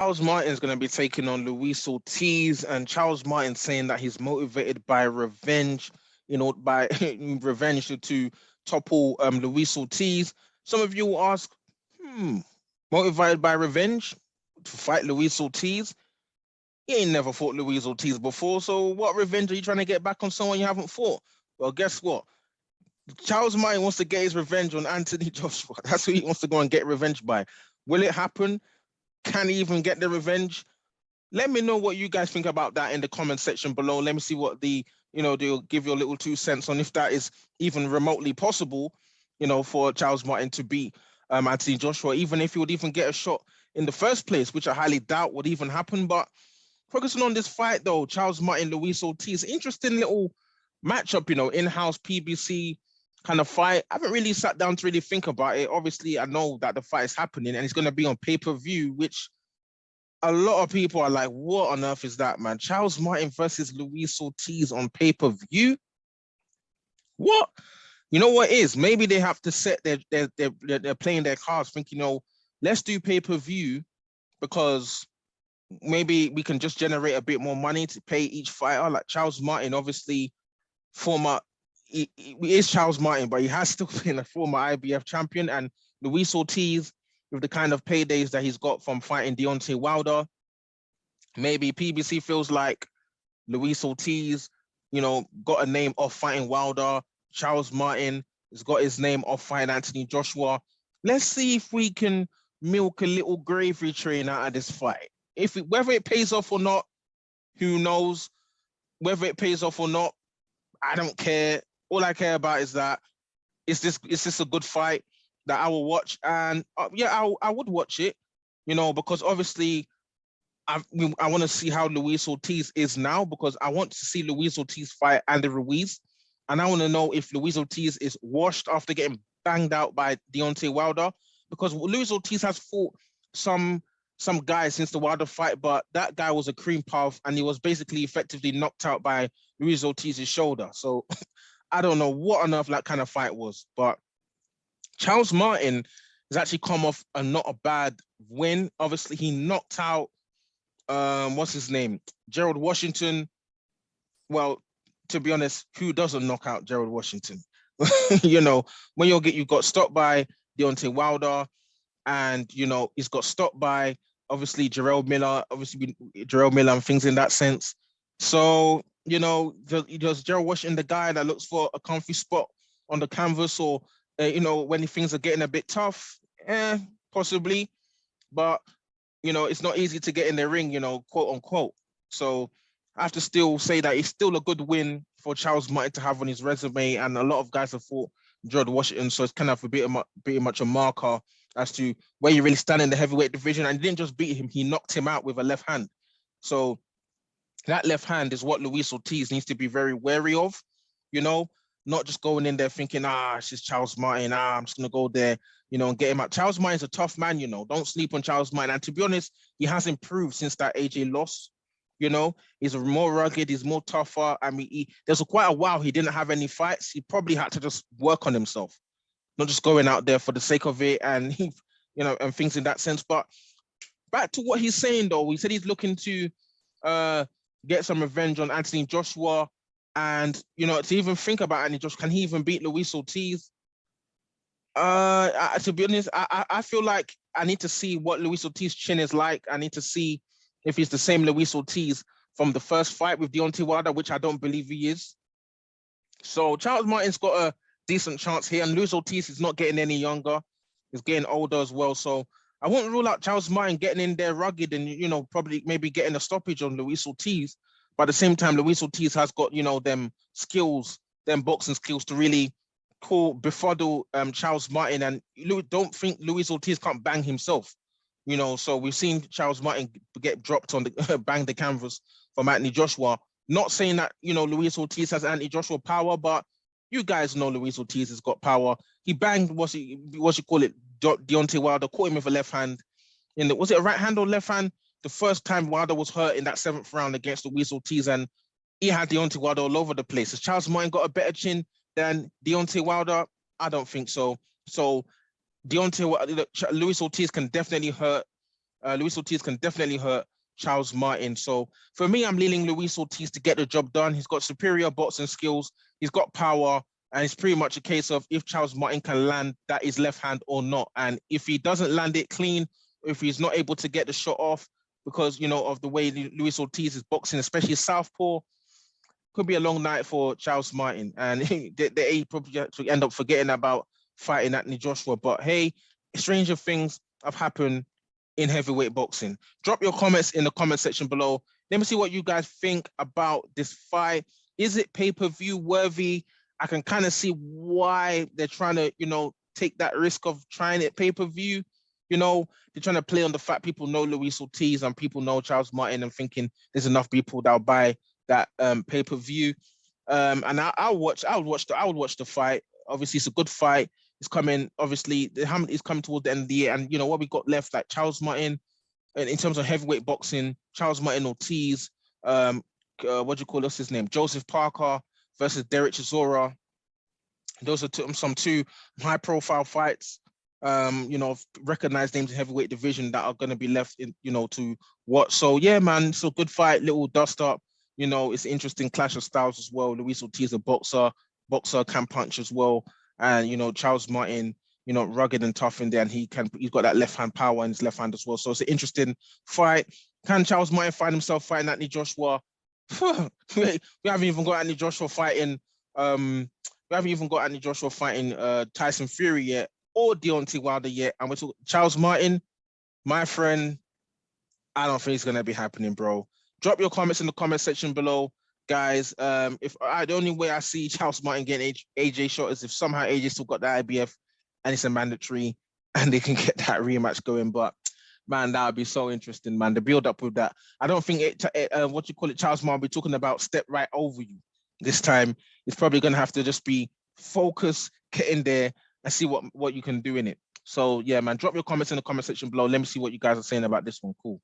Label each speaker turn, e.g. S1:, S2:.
S1: Charles Martin's going to be taking on Luis Ortiz, and Charles Martin saying that he's motivated by revenge, by revenge to topple Luis Ortiz. Some of you will ask, hmm, motivated by revenge to fight Luis Ortiz? You ain't never fought Luis Ortiz before, so what revenge are you trying to get back on someone you haven't fought? Well, guess what? Charles Martin wants to get his revenge on Anthony Joshua. That's who he wants to go and get revenge by. Will it happen? Can he even get the revenge? Let me know what you guys think about that in the comment section below. Let me see what they'll give you a little 2 cents on if that is even remotely possible, for Charles Martin to beat Anthony Joshua, even if he would even get a shot in the first place, which I highly doubt would even happen. But focusing on this fight though, Charles Martin, Luis Ortiz, interesting little matchup, in-house PBC kind of fight. I haven't really sat down to really think about it. Obviously, I know that the fight is happening and it's going to be on pay-per-view, which a lot of people are like, what on earth is that, man? Charles Martin versus Luis Ortiz on pay-per-view? What? You know what it is? Maybe they have to set they're playing their cards, thinking, let's do pay-per-view because maybe we can just generate a bit more money to pay each fighter. Like Charles Martin, obviously, he is Charles Martin, but he has still been a former IBF champion. And Luis Ortiz, with the kind of paydays that he's got from fighting Deontay Wilder, maybe PBC feels like Luis Ortiz, got a name off fighting Wilder. Charles Martin has got his name off fighting Anthony Joshua. Let's see if we can milk a little gravy train out of this fight. Whether it pays off or not, who knows? Whether it pays off or not, I don't care. All I care about is that is this a good fight that I will watch? And I would watch it, because obviously I want to see how Luis Ortiz is now, because I want to see Luis Ortiz fight Andy Ruiz, and I want to know if Luis Ortiz is washed after getting banged out by Deontay Wilder, because Luis Ortiz has fought some guy since the Wilder fight, but that guy was a cream puff and he was basically effectively knocked out by Luis Ortiz's shoulder. So I don't know what on earth that kind of fight was, but Charles Martin has actually come off a not a bad win. Obviously, he knocked out what's his name? Gerald Washington. Well, to be honest, who doesn't knock out Gerald Washington? When you got stopped by Deontay Wilder, and he's got stopped by obviously Jarrell Miller, and things in that sense. So, does Gerald Washington the guy that looks for a comfy spot on the canvas, or when things are getting a bit tough? Possibly, but it's not easy to get in the ring, quote unquote. So I have to still say that it's still a good win for Charles Martin to have on his resume, and a lot of guys have fought Gerald Washington, so it's kind of a bit much a marker as to where you really stand in the heavyweight division. And he didn't just beat him, he knocked him out with a left hand. So that left hand is what Luis Ortiz needs to be very wary of, not just going in there thinking, it's just Charles Martin, I'm just going to go there, and get him out. Charles Martin's a tough man, don't sleep on Charles Martin. And to be honest, he has improved since that AJ loss. He's more rugged, he's more tougher. I mean, there's quite a while he didn't have any fights. He probably had to just work on himself, not just going out there for the sake of it, and and things in that sense. But back to what he's saying though, he said he's looking to get some revenge on Anthony Joshua, and to even think about Anthony Joshua, can he even beat Luis Ortiz? To be honest, I feel like I need to see what Luis Ortiz's chin is like. I need to see if he's the same Luis Ortiz from the first fight with Deontay Wilder, which I don't believe he is. So Charles Martin's got a decent chance here, and Luis Ortiz is not getting any younger. He's getting older as well. So I won't rule out Charles Martin getting in there rugged and, probably maybe getting a stoppage on Luis Ortiz. But at the same time, Luis Ortiz has got, them skills, them boxing skills to really befuddle Charles Martin. And don't think Luis Ortiz can't bang himself. So we've seen Charles Martin get dropped on the bang the canvas from Anthony Joshua. Not saying that, Luis Ortiz has Anthony Joshua power, but you guys know Luis Ortiz has got power. He banged, what you call it, Deontay Wilder, caught him with a left hand. Was it a right hand or left hand? The first time Wilder was hurt in that 7th round against Luis Ortiz, and he had Deontay Wilder all over the place. Has Charles Martin got a better chin than Deontay Wilder? I don't think so. So Luis Ortiz can definitely hurt Luis Ortiz can definitely hurt Charles Martin. So for me, I'm leaning Luis Ortiz to get the job done. He's got superior boxing skills. He's got power. And it's pretty much a case of if Charles Martin can land that is left hand or not. And if he doesn't land it clean, if he's not able to get the shot off because, of the way Luis Ortiz is boxing, especially southpaw, could be a long night for Charles Martin. And they probably end up forgetting about fighting Anthony Joshua. But hey, stranger things have happened in heavyweight boxing. Drop your comments in the comment section below. Let me see what you guys think about this fight. Is it pay-per-view worthy? I can kind of see why they're trying to, take that risk of trying it pay-per-view. They're trying to play on the fact people know Luis Ortiz and people know Charles Martin and thinking there's enough people that'll buy that pay-per-view. And I would watch the fight. Obviously, it's a good fight. It's coming, obviously, it's coming towards the end of the year. And what we got left, like Charles Martin, in terms of heavyweight boxing, Charles Martin Ortiz, what's his name? Joseph Parker versus Derek Chisora. Those are some two high-profile fights, recognized names in heavyweight division that are going to be left in, to watch. So yeah, man, it's a good fight, little dust up. It's an interesting clash of styles as well. Luis Ortiz, a boxer can punch as well. And, Charles Martin, rugged and tough in there, and he's got that left-hand power in his left hand as well. So it's an interesting fight. Can Charles Martin find himself fighting Anthony Joshua? we haven't even got Anthony Joshua fighting. Tyson Fury yet, or Deontay Wilder yet. And we're talking Charles Martin, my friend. I don't think it's gonna be happening, bro. Drop your comments in the comment section below, guys. The only way I see Charles Martin getting AJ shot is if somehow AJ still got the IBF and it's a mandatory and they can get that rematch going. But man, that would be so interesting, man. The build up with that. I don't think Charles Martin will be talking about step right over you this time. It's probably gonna have to just be focus, get in there and see what you can do in it. So yeah, man, drop your comments in the comment section below. Let me see what you guys are saying about this one. Cool.